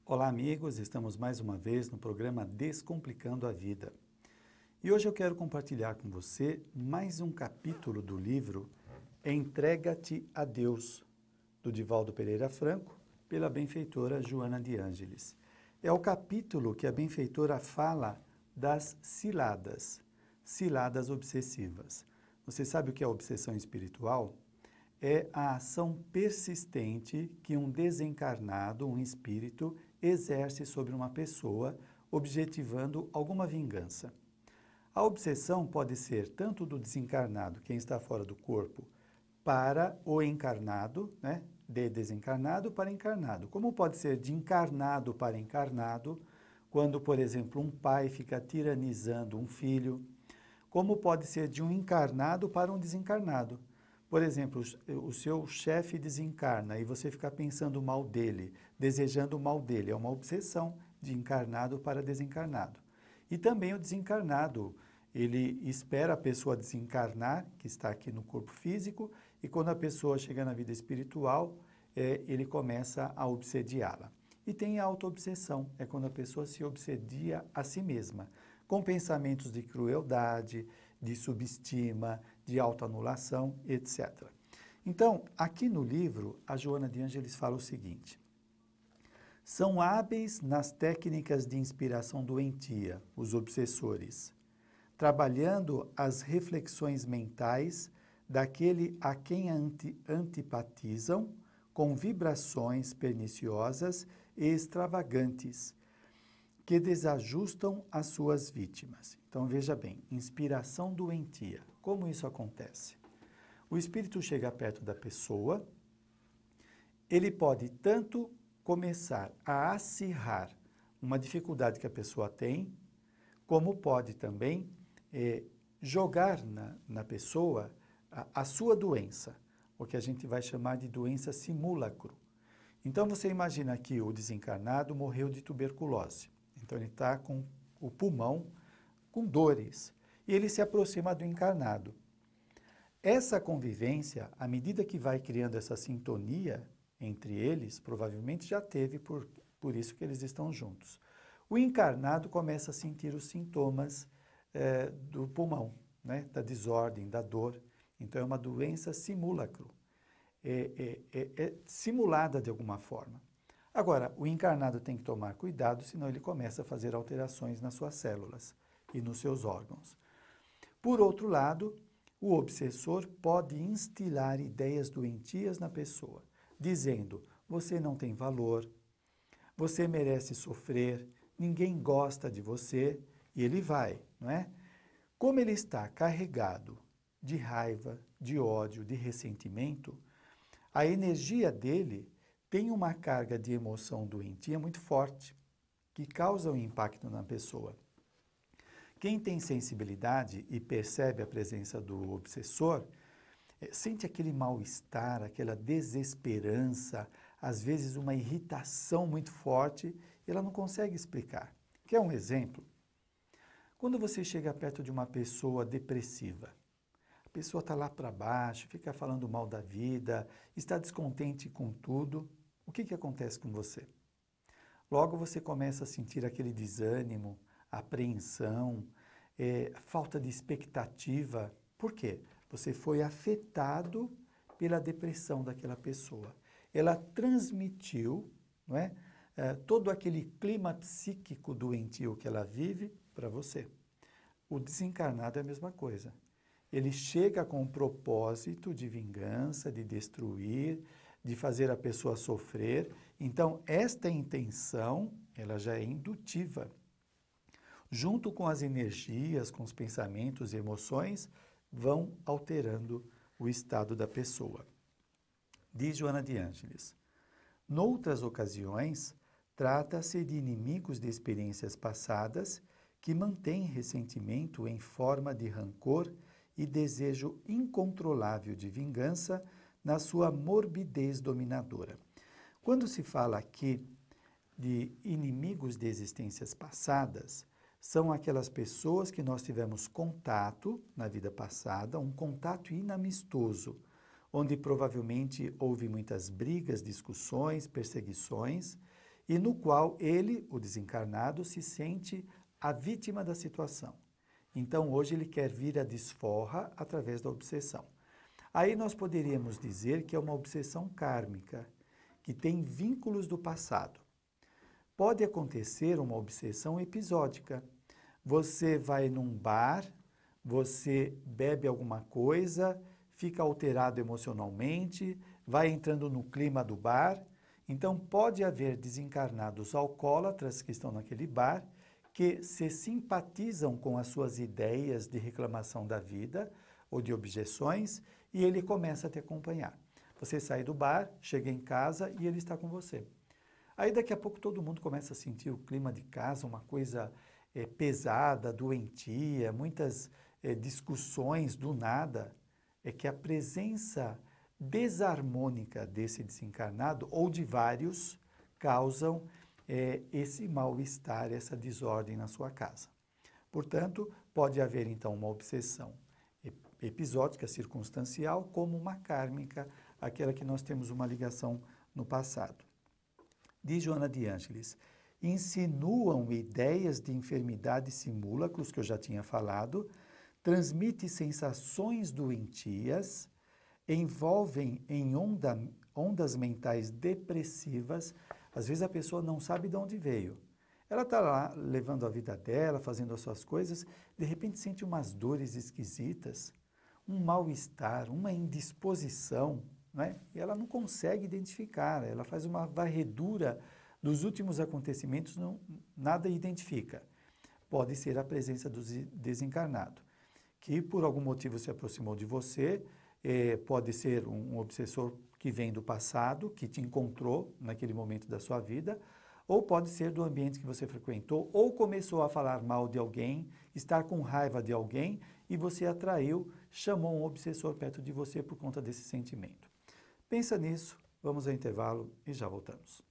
Olá, amigos, estamos mais uma vez no programa Descomplicando a Vida. E hoje eu quero compartilhar com você mais um capítulo do livro Entrega-te a Deus, do Divaldo Pereira Franco, pela benfeitora Joana de Ângeles. É o capítulo que a benfeitora fala das ciladas obsessivas. Você sabe o que é obsessão espiritual? É a ação persistente que um desencarnado, um espírito, exerce sobre uma pessoa, objetivando alguma vingança. A obsessão pode ser tanto do desencarnado, quem está fora do corpo, para o encarnado, né? De desencarnado para encarnado. Como pode ser de encarnado para encarnado, quando, por exemplo, um pai fica tiranizando um filho. Como pode ser de um encarnado para um desencarnado. Por exemplo, o seu chefe desencarna e você fica pensando mal dele, desejando o mal dele. É uma obsessão de encarnado para desencarnado. E também o desencarnado, ele espera a pessoa desencarnar, que está aqui no corpo físico, e quando a pessoa chega na vida espiritual, ele começa a obsediá-la. E tem a auto-obsessão, é quando a pessoa se obsedia a si mesma, com pensamentos de crueldade, de subestima, de autoanulação, etc. Então, aqui no livro, a Joana de Ângeles fala o seguinte: são hábeis nas técnicas de inspiração doentia, os obsessores, trabalhando as reflexões mentais daquele a quem antipatizam com vibrações perniciosas e extravagantes, que desajustam as suas vítimas. Então, veja bem, inspiração doentia. Como isso acontece? O espírito chega perto da pessoa, ele pode tanto começar a acirrar uma dificuldade que a pessoa tem, como pode também jogar na pessoa a sua doença, o que a gente vai chamar de doença simulacro. Então, você imagina que o desencarnado morreu de tuberculose. Então, ele está com o pulmão com dores e ele se aproxima do encarnado. Essa convivência, à medida que vai criando essa sintonia entre eles, provavelmente já teve, por isso que eles estão juntos. O encarnado começa a sentir os sintomas do pulmão, né? Da desordem, da dor. Então, é uma doença simulacro, é simulada de alguma forma. Agora, o encarnado tem que tomar cuidado, senão ele começa a fazer alterações nas suas células e nos seus órgãos. Por outro lado, o obsessor pode instilar ideias doentias na pessoa, dizendo: você não tem valor, você merece sofrer, ninguém gosta de você, e ele vai, não é? Como ele está carregado de raiva, de ódio, de ressentimento, a energia dele tem uma carga de emoção doentia muito forte, que causa um impacto na pessoa. Quem tem sensibilidade e percebe a presença do obsessor, sente aquele mal-estar, aquela desesperança, às vezes uma irritação muito forte, e ela não consegue explicar. Quer um exemplo? Quando você chega perto de uma pessoa depressiva, a pessoa está lá para baixo, fica falando mal da vida, está descontente com tudo, o que acontece com você? Logo você começa a sentir aquele desânimo, apreensão, falta de expectativa. Por quê? Você foi afetado pela depressão daquela pessoa. Ela transmitiu, não é, todo aquele clima psíquico doentio que ela vive para você. O desencarnado é a mesma coisa. Ele chega com um propósito de vingança, de destruir, de fazer a pessoa sofrer. Então, esta intenção, ela já é indutiva. Junto com as energias, com os pensamentos e emoções, vão alterando o estado da pessoa. Diz Joana de Ângeles: noutras ocasiões, trata-se de inimigos de experiências passadas que mantêm ressentimento em forma de rancor e desejo incontrolável de vingança na sua morbidez dominadora. Quando se fala aqui de inimigos de existências passadas, são aquelas pessoas que nós tivemos contato na vida passada, um contato inamistoso, onde provavelmente houve muitas brigas, discussões, perseguições, e no qual ele, o desencarnado, se sente a vítima da situação. Então, hoje ele quer vir à desforra através da obsessão. Aí nós poderíamos dizer que é uma obsessão kármica, que tem vínculos do passado. Pode acontecer uma obsessão episódica. Você vai num bar, você bebe alguma coisa, fica alterado emocionalmente, vai entrando no clima do bar. Então, pode haver desencarnados alcoólatras que estão naquele bar, que se simpatizam com as suas ideias de reclamação da vida ou de objeções, e ele começa a te acompanhar. Você sai do bar, chega em casa e ele está com você. Aí daqui a pouco todo mundo começa a sentir o clima de casa, uma coisa pesada, doentia, muitas discussões do nada. É que a presença desarmônica desse desencarnado, ou de vários, causam esse mal-estar, essa desordem na sua casa. Portanto, pode haver então uma obsessão episódica, circunstancial, como uma kármica, aquela que nós temos uma ligação no passado. Diz Joana de Ângeles, insinuam ideias de enfermidades simulacros, que eu já tinha falado, transmite sensações doentias, envolvem em ondas mentais depressivas. Às vezes a pessoa não sabe de onde veio. Ela está lá levando a vida dela, fazendo as suas coisas, de repente sente umas dores esquisitas, um mal-estar, uma indisposição, né? E ela não consegue identificar, ela faz uma varredura dos últimos acontecimentos, nada identifica. Pode ser a presença do desencarnado, que por algum motivo se aproximou de você, pode ser um obsessor que vem do passado, que te encontrou naquele momento da sua vida, ou pode ser do ambiente que você frequentou, ou começou a falar mal de alguém, estar com raiva de alguém, e você atraiu, chamou um obsessor perto de você por conta desse sentimento. Pensa nisso, vamos ao intervalo e já voltamos.